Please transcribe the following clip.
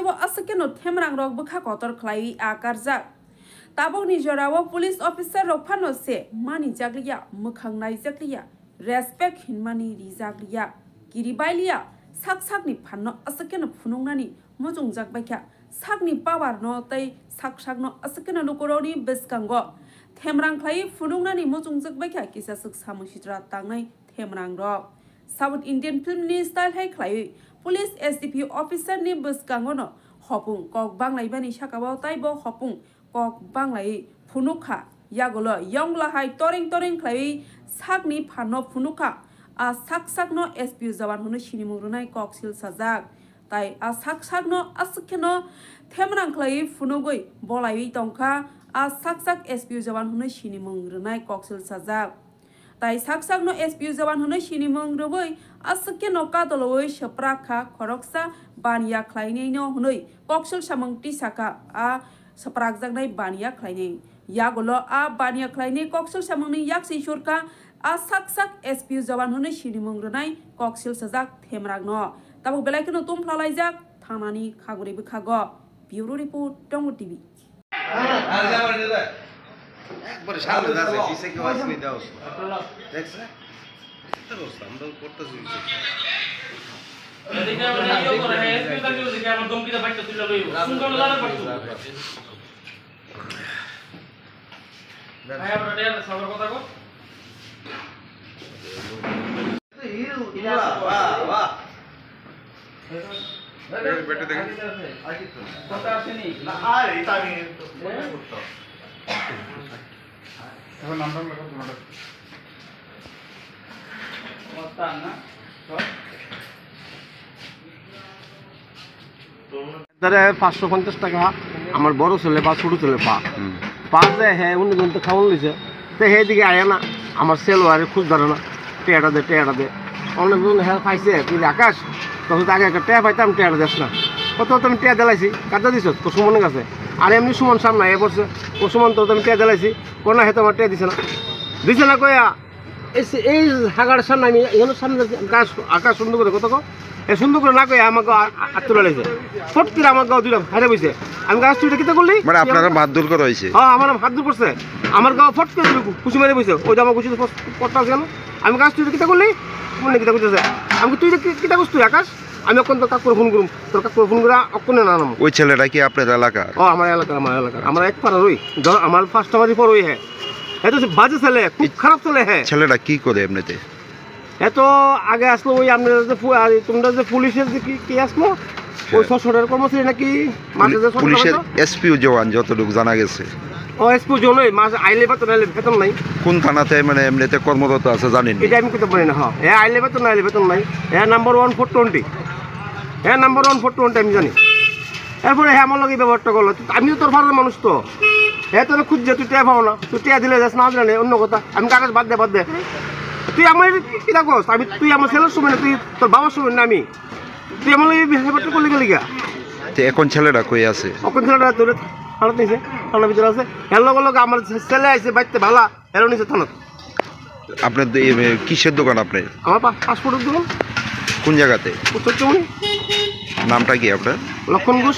Jewo Asakeno Temrang Rock Buka Kotor Clay Akarjak. Tabok ni Jorawa police officer Rokpano se Mani Jaglia Mukang Nai Jaglia Respect Hinmani Rizaglia Giribailia Sak ni Pano Asakeno Punungani Mojung Jagbaka Sakni Power no Tay Sakshagno Asakeno Lukoroni Beskango Temrang Clay Funungani Mojung Jagbaka Kisa Suk Samushitra Tangai Temrang Rock South Indian film ni style hai Clay Police SDPU officer ni Beskangono Hopung Kok Banglai Bani Shakawao Taibo Hopung Kok Banglai Punuka Yagolo Yongla Hai Toring Clay Sakni Pano Punuka A Sakno SPU Zawan Hunu Shinimurunai Kok Sil Sajak Tai A Sakno Asakeno Temrang Clay Funugui Bolai Tonka A Sak SPU Zawan Hunu Shinimurunai Kok Sil Sajak Tai Sakno SPU Zawan Hunu Shinimurunai Asakeno Kadoloi Shapraka Koroksa Bania Klainino Hunui Kok Sil Samang Tisaka A Saprak Zagnai Bania Kleine Yagolo A Bania Kleine Koksil Samani Yaksi Shurka A Sak SPU Zawan Hune Shinimung Runai Koksil Sajak Temragno Tabu Belakino Tum Plalaizak Tamani Kaguri Bukago Bureau Report Tongo TV তারে 550 টাকা আমার বড় ছেলে বা ছোট ছেলে পা যে হ্যাঁ উনি কিন্তু খাওয়ান লইছে তো হে দিকে আয় না আমার ছেলে আরে খুঁজ ধরে না টেয়াটা দে অনেকজন হ্যাঁ খাইছে তুই আকাশ তখন আগে একটা টেয়া পাইতাম টেয়াটা দেস না কত তুমি টেয়া দিলাইছি কাজা দিছ তো সুমনের কাছে আর এমনি সুমন সামনে এ পড়ছে ও সুমন তো তুমি টেয়া দিলাইছি কোন হে তোমার টেয়া দিছে না কয়া এই হাগার সামনে আমি এখানে সামনে আকাশ সুন্দর করে কত এ সুন্দর করে না কয়ে আমাকে আত্মরা লাগছে ফট করে আমার গাও দিলাম হারে বইছে আমি গাছ তুই কিতা করলি মানে আপনারা হাত দূর করা হয়েছে হ্যাঁ আমার হাত দূর করছে আমার গাও ফট করে দিল খুশি মেরে বইছে ওই আমার খুশি পটটা আছে কেন আমি গাছ তুই কিতা করলি মনে কিতা করতেছে আমি তুই কিতা করছ তুই আকাশ আমি এখন তো কাকুর ফোন করুম তোর কাকুর ফোন করে অক্ষণে না নাম ওই ছেলেটা কি আপনার এলাকার? ও আমার এলাকার আমার এক পাড়ার ওই আমার 5টা বাড়ি পর ওই হ্যাঁ এত বাজে ছেলে খুব খারাপ ছেলে হ্যাঁ ছেলেটা কি করে এমনিতে? এত আগে আসলো ওই আপনার যে তোমরা যে পুলিশের যে কি আসলো ওই 600 কর্মচারী নাকি পুলিশের এসপিও জওয়ান যতটুকু জানা গেছে ও এসপিও জনই মাস আইলে বেতন নাই কোন থানাতে মানে এমনিতে কর্মরত আছে জানেন? এটা আমি কইতে পারি না হ্যাঁ এ আইলে বেতন নাই এ নাম্বার 1420 এ নাম্বার 1420 আমি জানি এরপরে হ্যাঁ আমার লগে ব্যবহারটা করলো আমি তো তোর ভালো মানুষ তো হ্যাঁ তোর খুঁজছে তুই টেয়া পাও না তুই টেয়া দিলে যাস না জানে অন্য কথা আমি কাগজ বাদ দে তুই আমার কি দেখোস আমি তুই আমার ছেলের সময় না তুই তোর বাবার সময় না আমি তুই আমার ব্যাপারটা করলি গেলি গা এখন ছেলেটা কই আছে? এখন ছেলেটা তোর থানাতে নিছে থানার ভিতরে আছে এর লগে আমার ছেলে আইছে বাইতে ভালা এর নিছে থানা। আপনার কিসের দোকান আপনার? আমার পাসপোর্টের দোকান। কোন জায়গাতে? উত্তরচমনি। নামটা কি আপনার? লক্ষণ ঘোষ।